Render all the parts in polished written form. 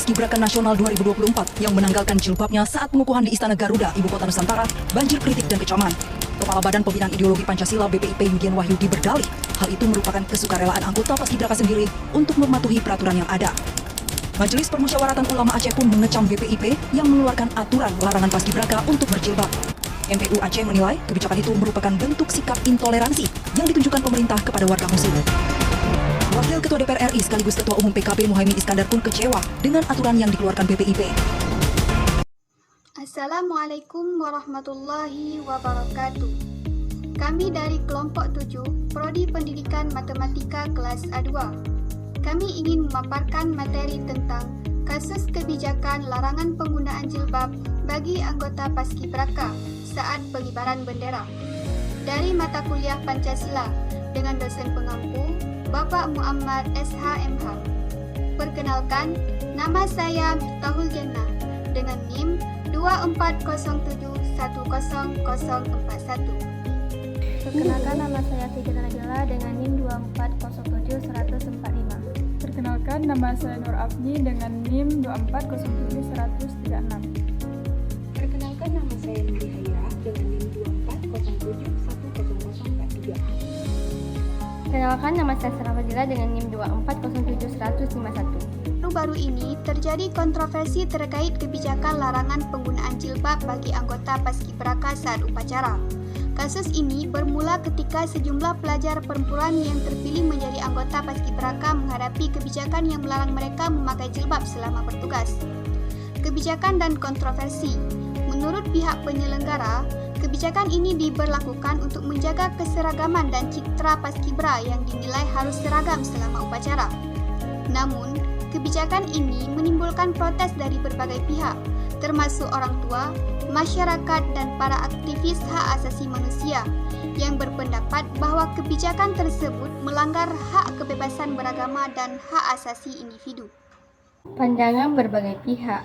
Paskibraka Nasional 2024 yang menanggalkan jilbabnya saat pengukuhan di Istana Garuda, Ibu Kota Nusantara, banjir kritik dan kecaman. Kepala Badan Pembinaan Ideologi Pancasila BPIP Yudian Wahyudi berdalih, hal itu merupakan kesukarelaan anggota Paskibraka sendiri untuk mematuhi peraturan yang ada. Majelis Permusyawaratan Ulama Aceh pun mengecam BPIP yang mengeluarkan aturan larangan Paskibraka untuk berjilbab. MPU Aceh menilai kebijakan itu merupakan bentuk sikap intoleransi yang ditunjukkan pemerintah kepada warga Muslim. Wakil Ketua DPR RI sekaligus Ketua Umum PKB Muhaimin Iskandar pun kecewa dengan aturan yang dikeluarkan BPIP. Assalamualaikum warahmatullahi wabarakatuh. Kami dari kelompok 7, Prodi Pendidikan Matematika kelas A2. Kami ingin memaparkan materi tentang kasus kebijakan larangan penggunaan jilbab bagi anggota Paskibraka saat pengibaran bendera dari mata kuliah Pancasila dengan dosen pengampu Bapak Muhammad SHMH. Perkenalkan, nama saya Miftahul Jannah dengan NIM 2407100041. Perkenalkan, nama saya Fitri Najla dengan NIM 2407100145. Perkenalkan, nama saya Nur Afni dengan NIM 24071136. Perkenalkan, nama saya Nuri Haira dengan NIM 2407100043. Perkenalkan, nama saya Sarah Fadila dengan NIM 24071151. Baru-baru ini terjadi kontroversi terkait kebijakan larangan penggunaan jilbab bagi anggota Paskibraka saat upacara. Kasus ini bermula ketika sejumlah pelajar perempuan yang terpilih menjadi anggota Paskibraka menghadapi kebijakan yang melarang mereka memakai jilbab selama bertugas. Kebijakan dan kontroversi. Menurut pihak penyelenggara, kebijakan ini diberlakukan untuk menjaga keseragaman dan citra Paskibra yang dinilai harus seragam selama upacara. Namun, kebijakan ini menimbulkan protes dari berbagai pihak, termasuk orang tua, masyarakat, dan para aktivis hak asasi manusia yang berpendapat bahwa kebijakan tersebut melanggar hak kebebasan beragama dan hak asasi individu. Pandangan berbagai pihak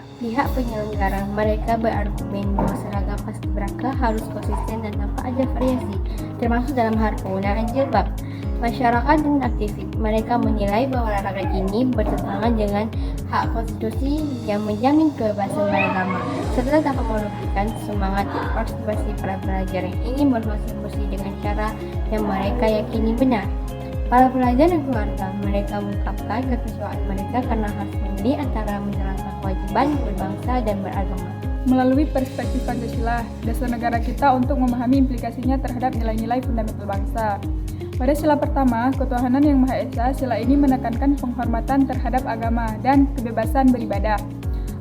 penyelenggara, mereka berargumen bahwa seragam Paskibraka harus konsisten dan tanpa ada variasi, termasuk dalam hal penggunaan jilbab. Masyarakat dan aktivis, mereka menilai bahwa larangan ini bertentangan dengan hak konstitusi yang menjamin kebebasan beragama, serta dapat merugikan semangat partisipasi para pelajar yang ingin berkontribusi dengan cara yang mereka yakini benar. Para pelajar dan keluarga, mereka mengungkapkan kekecewaan mereka karena harus memilih antara menjalankan kewajiban berbangsa dan beragama. Melalui perspektif Pancasila, dasar negara kita untuk memahami implikasinya terhadap nilai-nilai fundamental bangsa. Pada sila pertama, ketuhanan yang Maha Esa, sila ini menekankan penghormatan terhadap agama dan kebebasan beribadah.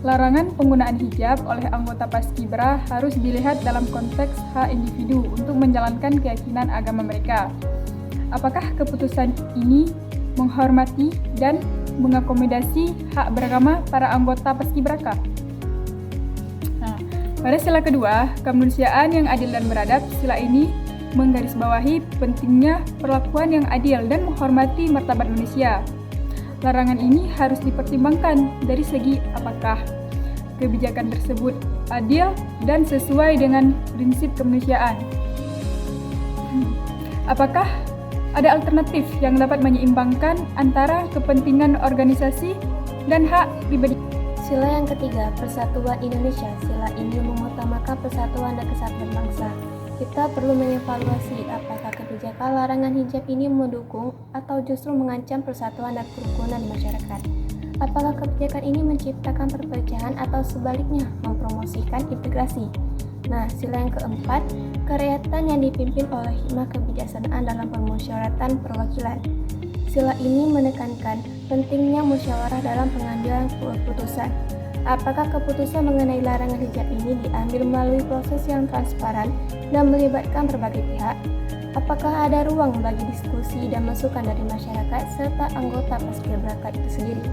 Larangan penggunaan hijab oleh anggota Paskibra harus dilihat dalam konteks hak individu untuk menjalankan keyakinan agama mereka. Apakah keputusan ini menghormati dan mengakomodasi hak beragama para anggota Paskibraka? Pada sila kedua, kemanusiaan yang adil dan beradab, sila ini menggarisbawahi pentingnya perlakuan yang adil dan menghormati martabat manusia. Larangan ini harus dipertimbangkan dari segi apakah kebijakan tersebut adil dan sesuai dengan prinsip kemanusiaan. Apakah ada alternatif yang dapat menyeimbangkan antara kepentingan organisasi dan hak pribadi? Sila yang ketiga, Persatuan Indonesia. Sila ini mengutamakan persatuan dan kesatuan bangsa. Kita perlu mengevaluasi apakah kebijakan larangan hijab ini mendukung atau justru mengancam persatuan dan kerukunan di masyarakat. Apakah kebijakan ini menciptakan perpecahan atau sebaliknya mempromosikan integrasi? Nah, sila yang keempat, kerakyatan yang dipimpin oleh hikmah kebijaksanaan dalam permusyawaratan perwakilan. Sila ini menekankan pentingnya musyawarah dalam pengambilan keputusan. Apakah keputusan mengenai larangan hijab ini diambil melalui proses yang transparan dan melibatkan berbagai pihak? Apakah ada ruang bagi diskusi dan masukan dari masyarakat serta anggota Paskibraka itu sendiri?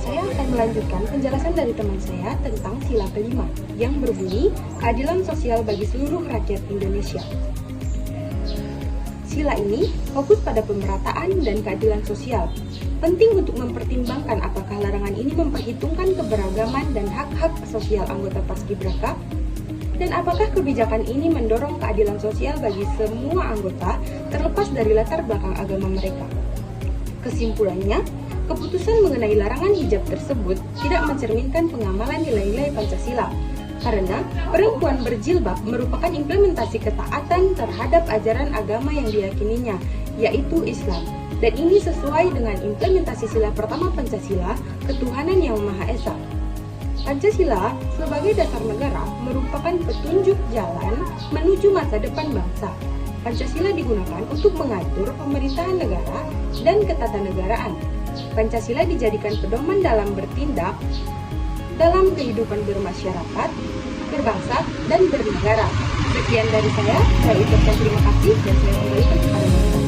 Saya akan melanjutkan penjelasan dari teman saya tentang sila kelima yang berbunyi keadilan sosial bagi seluruh rakyat Indonesia. Sila ini fokus pada pemerataan dan keadilan sosial. Penting untuk mempertimbangkan apakah larangan ini memperhitungkan keberagaman dan hak-hak sosial anggota Paskibraka, dan apakah kebijakan ini mendorong keadilan sosial bagi semua anggota terlepas dari latar belakang agama mereka. Kesimpulannya, keputusan mengenai larangan hijab tersebut tidak mencerminkan pengamalan nilai-nilai Pancasila, karena perempuan berjilbab merupakan implementasi ketaatan terhadap ajaran agama yang diyakininya, yaitu Islam. Dan ini sesuai dengan implementasi sila pertama Pancasila, ketuhanan yang Maha Esa. Pancasila sebagai dasar negara merupakan petunjuk jalan menuju masa depan bangsa. Pancasila digunakan untuk mengatur pemerintahan negara dan ketatanegaraan. Pancasila dijadikan pedoman dalam bertindak dalam kehidupan bermasyarakat, berbangsa, dan bernegara. Sekian dari saya ucapkan terima kasih dan saya kembalikan kepada Bapak.